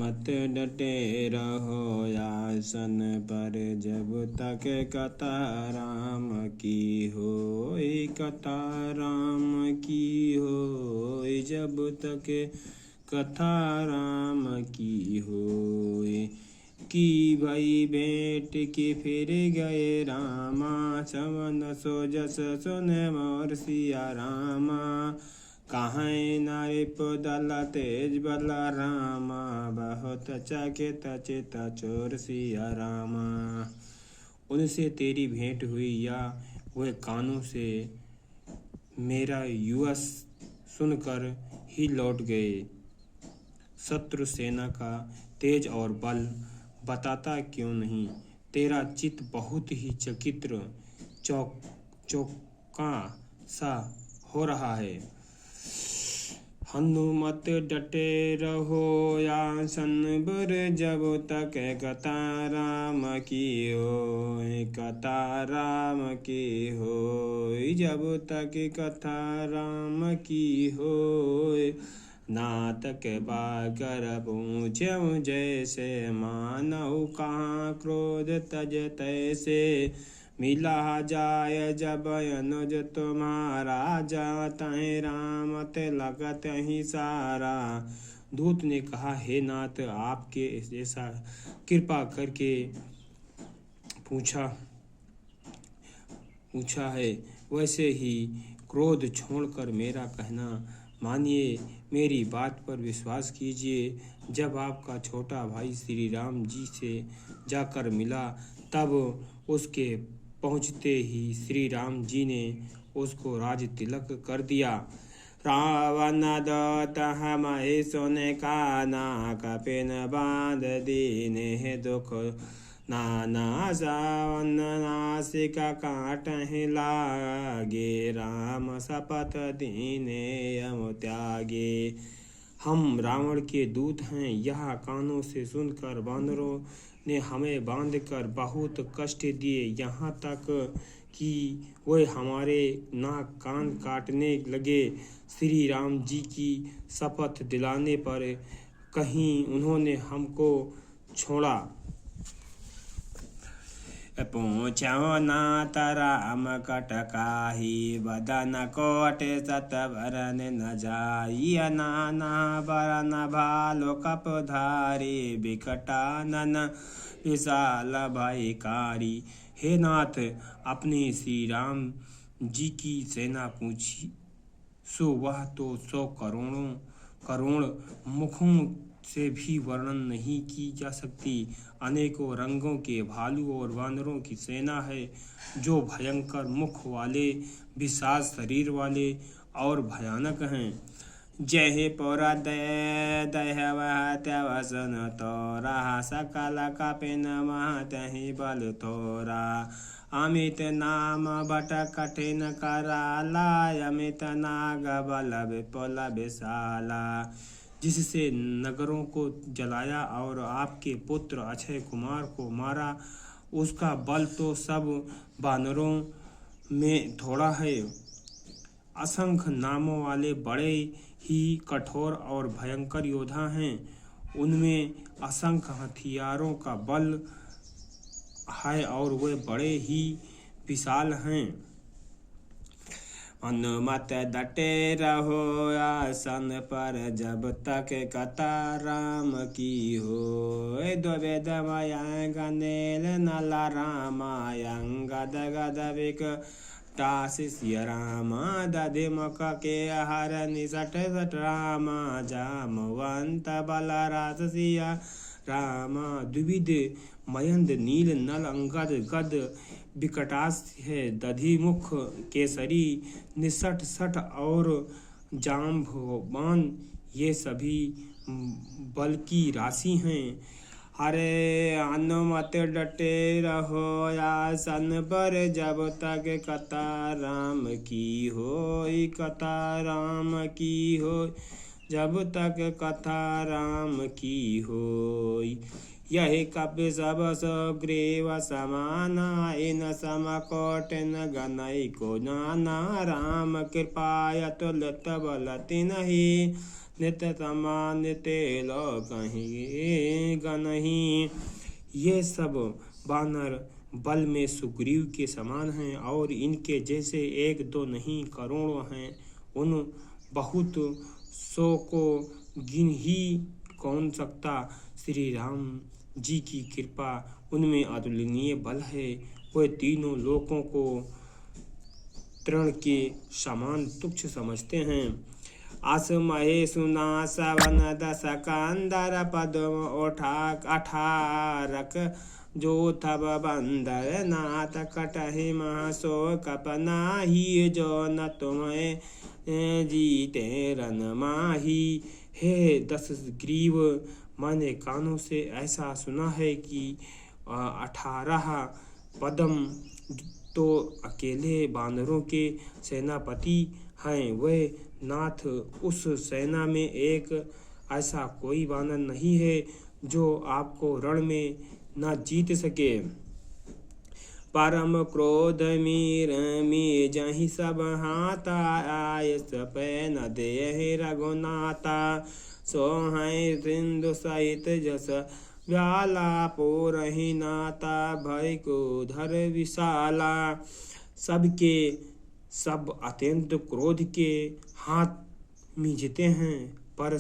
मत डटे रहो आसन पर, जब तक कथा राम की होय, कथा राम की होय, जब तक कथा राम की होय। की भई भेंट के फिर गए रामा, सवन सो जस सुन मोर सिया रामा। कहाँ नारिप दल तेज बल रामा, बहुत चकित चित चोर सिया रामा। उनसे तेरी भेंट हुई या वह कानों से मेरा युवस सुनकर ही लौट गए। शत्रु सेना का तेज और बल बताता क्यों नहीं, तेरा चित्त बहुत ही चकित्र चौका सा हो रहा है। हनुमत डटे रहो आसन पर, जब तक कथा राम की होय, कथा राम की होय, जब तक कथा राम की होय। नातक बाकर पूछ्यौ जैसे, मानहु कहाँ क्रोध तज तैसे। मिला जाय जब अनुज तुम्हारा, जातहि राम तिलक तहि सारा। दूत ने कहा, हे नाथ, आपके ऐसा कृपा करके पूछा है, वैसे ही क्रोध छोड़कर मेरा कहना मानिए, मेरी बात पर विश्वास कीजिए। जब आपका छोटा भाई श्री राम जी से जाकर मिला, तब उसके पहुँचते ही श्री राम जी ने उसको राज तिलक कर दिया। रावण दत्त हमै सुने काना, कपिन बांध दीने दुख नाना। सावन नासिका काटहि लागे, राम शपथ दीने यम त्यागे। हम रावण के दूत हैं, यह कानों से सुनकर वानरों ने हमें बांधकर बहुत कष्ट दिए, यहाँ तक कि वे हमारे नाक कान काटने लगे। श्री राम जी की शपथ दिलाने पर कहीं उन्होंने हमको छोड़ा। पूछो नाथ राम कटकाही, बदन कोट सत भरन न जाई। नाना बरन भालो कपधारी, बिकटानन विशाल भयकारी। हे नाथ, अपने श्री राम जी की सेना पूछी, सो वह तो 100 करोड़ मुखों से भी वर्णन नहीं की जा सकती। अनेकों रंगों के भालू और वानरों की सेना है, जो भयंकर मुख वाले, विशाल शरीर वाले और भयानक हैं। जय पुरा दह त्यव सुन तोरा, सकल कपिन महतहि बल थोरा। अमित नाम बट कठिन कराला, अमित नाग बल विपुल विशाला। जिससे नगरों को जलाया और आपके पुत्र अक्षय कुमार को मारा, उसका बल तो सब वानरों में थोड़ा है। असंख्य नामों वाले बड़े ही कठोर और भयंकर योद्धा हैं, उनमें असंख्य हथियारों का बल है और वे बड़े ही विशाल हैं। हनुमत डटे रहो आसन पर, जब तक कथा राम की होय। द्विविध गनेल नल रामायंगद गद विकटासि सिय रामा। दधिमुख के हर निसट सट रामा, जामवंत बल रास सिया रामा। द्विविध मयंद नील नल अंगद गद विकटास है, दधिमुख केसरी निसट सट और जाम्बवान, ये सभी बल की राशि हैं। हरे हनुमत डटे रहो आसन पर, जब तक कथा राम की होय, कथा राम की होय, जब तक कथा राम की होय। यही कपि सब सुग्रीव समाना, इन सम कोटिन गणै को जाना। राम कृपाय तुलित बल तिन्हि, नित समान ते कहीं गनहि। ये सब वानर बल में सुग्रीव के समान हैं और इनके जैसे एक दो नहीं करोड़ों हैं। उन बहुत सौ को गिन ही कौन सकता। श्री राम जी की कृपा उनमें अतुलनीय बल है। वह तीनों लोकों को तृण के समान तुच्छ समझते हैं। अस महेश सुना सवन दस कंदर पद्म अठारक जो थब बंदर नाथ कटहि महाशोक कपनाही जो न तुम्हें जीते रन माही। हे दस ग्रीव, मैंने कानों से ऐसा सुना है कि 18 पद्म तो अकेले बानरों के सेनापति हैं। वह नाथ, उस सेना में एक ऐसा कोई वानर नहीं है जो आपको रण में न जीत सके। परम क्रोध में जहि सब हाथा आयस पे न देहि रघुनाथा। सोहै सिंधु सहित जस व्याला पोरहि नाता भय को धर विशाला। सबके सब अत्यंत क्रोध के हाथ मींजते हैं पर